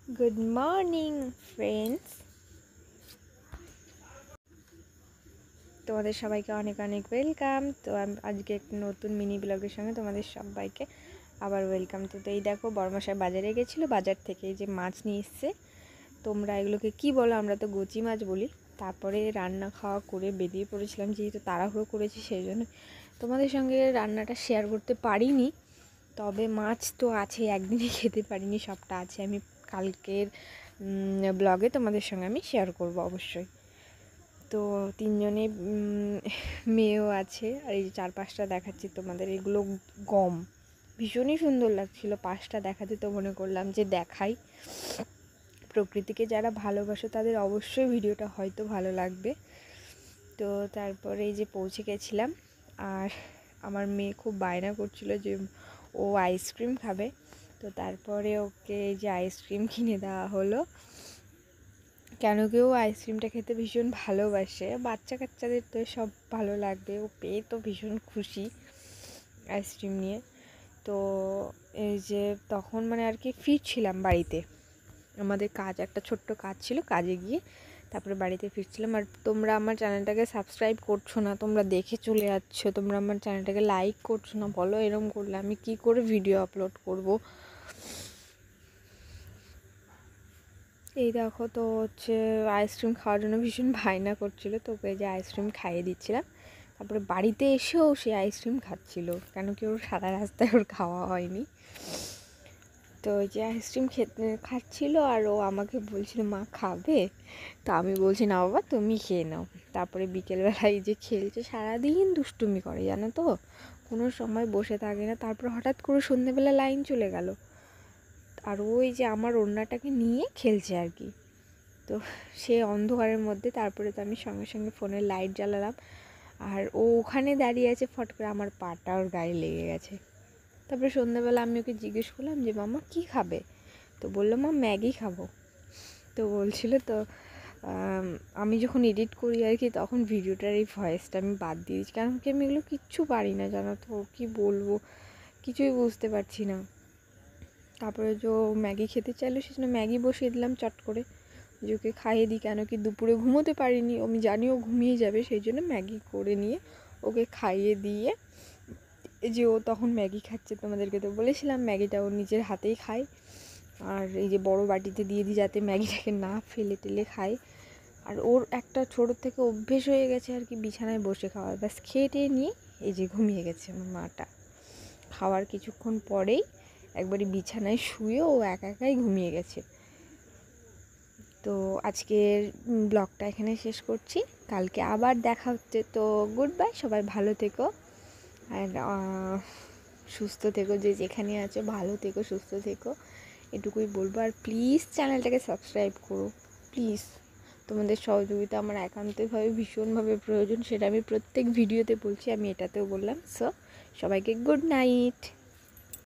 Good morning friends, তোমাদের সবাইকে অনেক অনেক ওয়েলকাম। তো আজকে একটা নতুন মিনি ব্লগের সঙ্গে তোমাদের সবাইকে আবার ওয়েলকাম। তো এই দেখো, বড়মশাই বাজারে গেছিলো, বাজার থেকে এই যে মাছ নিয়ে এসছে। তোমরা এগুলোকে কি বলো? আমরা তো গুচি মাছ বলি। তারপরে রান্না খাওয়া করে বেরিয়ে পড়েছিলাম, যেহেতু তাড়াহুড়ো করেছি সেই জন্য তোমাদের সঙ্গে রান্নাটা শেয়ার করতে পারিনি। তবে মাছ তো আছে, একদিনে খেতে পারিনি, সবটা আছে। আমি কালকের ব্লগে তোমাদের সঙ্গে আমি শেয়ার করব অবশ্যই। তো তিনজনে মেয়েও আছে, আর এই যে 4-5টা দেখাচ্ছি তোমাদের, এগুলো গম ভীষণই সুন্দর লাগছিল। 5টা দেখাতে তো মনে করলাম যে দেখাই। প্রকৃতিকে যারা ভালোবাসো তাদের অবশ্যই ভিডিওটা হয়তো ভালো লাগবে। তো তারপরে এই যে পৌঁছে গেছিলাম, আর আমার মেয়ে খুব বায়না করছিল যে ও আইসক্রিম খাবে। তো তারপরে ওকে যে আইসক্রিম কিনে দেওয়া হলো, কেন কেউ আইসক্রিমটা খেতে ভীষণ ভালোবাসে, বাচ্চা কাচ্চাদের তো সব ভালো লাগবে। ও পেয়ে তো ভীষণ খুশি আইসক্রিম নিয়ে। তো এই যে তখন মানে আর কি ফিরছিলাম বাড়িতে, আমাদের কাজ একটা ছোট্ট কাজ ছিল, কাজে গিয়ে তারপরে বাড়িতে ফিরছিলাম। আর তোমরা আমার চ্যানেলটাকে সাবস্ক্রাইব করছো না, তোমরা দেখে চলে যাচ্ছ, তোমরা আমার চ্যানেলটাকে লাইক করছো না। বলো, এরম করলে আমি কি করে ভিডিও আপলোড করব? এই দেখো, তো হচ্ছে আইসক্রিম খাওয়ার জন্য ভীষণ বায়না করছিলো, তো ওকে যে আইসক্রিম খাইয়ে দিচ্ছিলাম। তারপরে বাড়িতে এসেও সে আইসক্রিম খাচ্ছিল, কেন কি ওর সারা রাস্তায় ওর খাওয়া হয়নি। তো ওই যে আইসক্রিম খাচ্ছিল, আর ও আমাকে বলছিল মা খাবে। তো আমি বলছি না বাবা, তুমি খেয়ে নাও। তারপরে বিকেলবেলায় যে খেলছে, সারাদিন দুষ্টুমি করে জানো তো, কোনো সময় বসে থাকে না। তারপর হঠাৎ করে সন্ধ্যেবেলা লাইন চলে গেল, আর ওই যে আমার ওড়নাটাকে নিয়ে খেলছে আর কি। তো সে অন্ধকারের মধ্যে, তারপরে তো আমি সঙ্গে সঙ্গে ফোনের লাইট জ্বালালাম, আর ও ওখানে দাঁড়িয়ে আছে, ফট করে আমার পাটা ওর গায়ে লেগে গেছে। তারপরে সন্ধ্যাবেলা আমি ওকে জিজ্ঞেস করলাম যে মামা কী খাবে? তো বললো মা ম্যাগি খাবো। তো বলছিল তো আমি যখন এডিট করি আর কি, তখন ভিডিওটার এই ভয়েসটা আমি বাদ দিয়ে দিচ্ছি, কারণ কি আমি এগুলো কিচ্ছু পারি না জানো তো, কী বলবো কিছুই বুঝতে পারছি না। তারপরে যে ম্যাগি খেতে চাইলো, সেজন্য ম্যাগি বসিয়ে দিলাম চট করে, যে ওকে খাইয়ে দিই, কেন কি দুপুরে ঘুমোতে পারিনি, আমি জানি ও ঘুমিয়ে যাবে, সেই জন্য ম্যাগি করে নিয়ে ওকে খাইয়ে দিয়ে যে ও তখন ম্যাগি খাচ্ছে। তোমাদেরকে তো বলেছিলাম ম্যাগিটা ও নিজের হাতেই খায়, আর এই যে বড় বাটিতে দিয়ে দিই যাতে ম্যাগিটাকে না ফেলে টেলে খায়। আর ওর একটা ছোটো থেকে অভ্যেস হয়ে গেছে আর কি বিছানায় বসে খাওয়ার, ব্যাস খেয়ে টেয়ে নিয়ে এই যে ঘুমিয়ে গেছে আমার মাটা। খাওয়ার কিছুক্ষণ পরেই একবারে বিছানায় শুয়ে ও একা একাই ঘুমিয়ে গেছে। তো আজকের ব্লগটা এখানে শেষ করছি, কালকে আবার দেখা হচ্ছে। তো গুড বাই, সবাই ভালো থেকো আর সুস্থ থেকো, যে যেখানে আছো ভালো থেকো, সুস্থ থেকো, এটুকুই বলবো। আর প্লিজ চ্যানেলটাকে সাবস্ক্রাইব করো প্লিজ, তোমাদের সহযোগিতা আমার একান্তভাবে ভীষণভাবে প্রয়োজন, সেটা আমি প্রত্যেক ভিডিওতে বলছি, আমি এটাতেও বললাম। সো সবাইকে গুড নাইট।